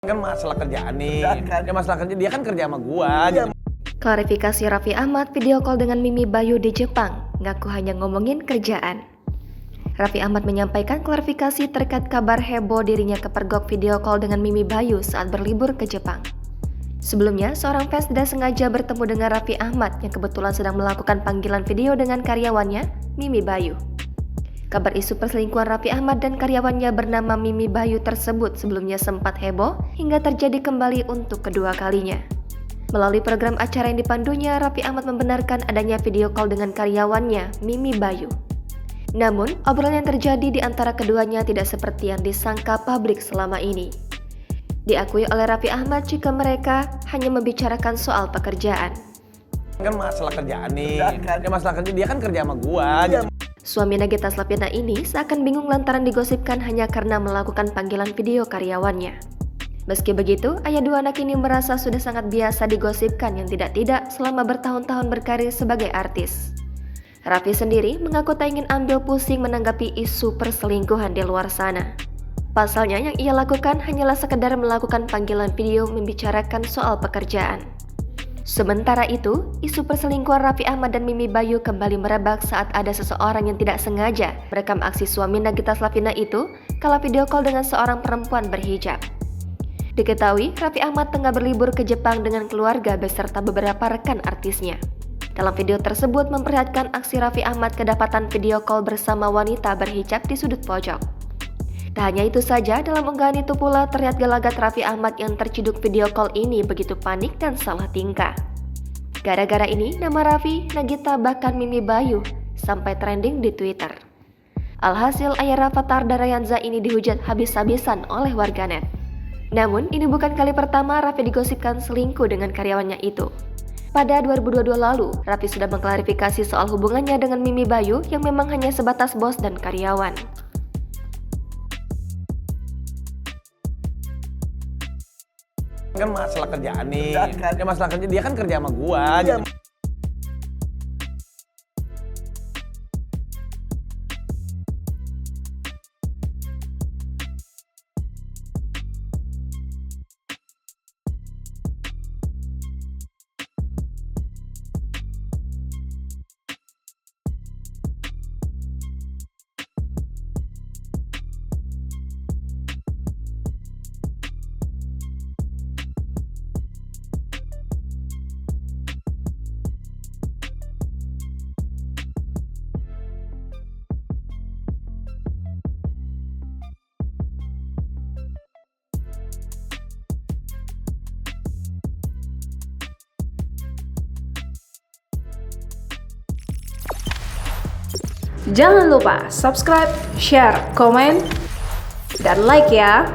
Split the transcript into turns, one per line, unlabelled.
Kan masalah kerjaan nih, ya masalah kerja, dia kan kerja sama gua.
Klarifikasi Raffi Ahmad video call dengan Mimi Bayu di Jepang, ngaku hanya ngomongin kerjaan. Raffi Ahmad menyampaikan klarifikasi terkait kabar heboh dirinya kepergok video call dengan Mimi Bayu saat berlibur ke Jepang. Sebelumnya, seorang fans tidak sengaja bertemu dengan Raffi Ahmad yang kebetulan sedang melakukan panggilan video dengan karyawannya, Mimi Bayu. Kabar isu perselingkuhan Raffi Ahmad dan karyawannya bernama Mimi Bayu tersebut sebelumnya sempat heboh hingga terjadi kembali untuk kedua kalinya. Melalui program acara yang dipandunya, Raffi Ahmad membenarkan adanya video call dengan karyawannya, Mimi Bayu. Namun, obrolan yang terjadi di antara keduanya tidak seperti yang disangka publik selama ini. Diakui oleh Raffi Ahmad jika mereka hanya membicarakan soal pekerjaan.
Kan masalah kerjaan nih, ya masalah kerja, dia kan kerja sama gua.
Suami Nagita Slavina ini seakan bingung lantaran digosipkan hanya karena melakukan panggilan video karyawannya. Meski begitu, ayah dua anak ini merasa sudah sangat biasa digosipkan yang tidak-tidak selama bertahun-tahun berkarir sebagai artis. Raffi sendiri mengaku tak ingin ambil pusing menanggapi isu perselingkuhan di luar sana. Pasalnya yang ia lakukan hanyalah sekedar melakukan panggilan video membicarakan soal pekerjaan. Sementara itu, isu perselingkuhan Raffi Ahmad dan Mimi Bayu kembali merebak saat ada seseorang yang tidak sengaja merekam aksi suami Nagita Slavina itu kala video call dengan seorang perempuan berhijab. Diketahui, Raffi Ahmad tengah berlibur ke Jepang dengan keluarga beserta beberapa rekan artisnya. Dalam video tersebut memperlihatkan aksi Raffi Ahmad kedapatan video call bersama wanita berhijab di sudut pojok. Tak hanya itu saja, dalam unggahan itu pula terlihat gelagat Raffi Ahmad yang terciduk video call ini begitu panik dan salah tingkah. Gara-gara ini, nama Raffi, Nagita bahkan Mimi Bayu sampai trending di Twitter. Alhasil, ayah Rafathar Darayanza ini dihujat habis-habisan oleh warganet. Namun, ini bukan kali pertama Raffi digosipkan selingkuh dengan karyawannya itu. Pada 2022 lalu, Raffi sudah mengklarifikasi soal hubungannya dengan Mimi Bayu yang memang hanya sebatas bos dan karyawan.
Kan masalah kerjaan nih, ya masalah kerja, dia kan kerja sama gua.
Jangan lupa subscribe, share, komen, dan like ya.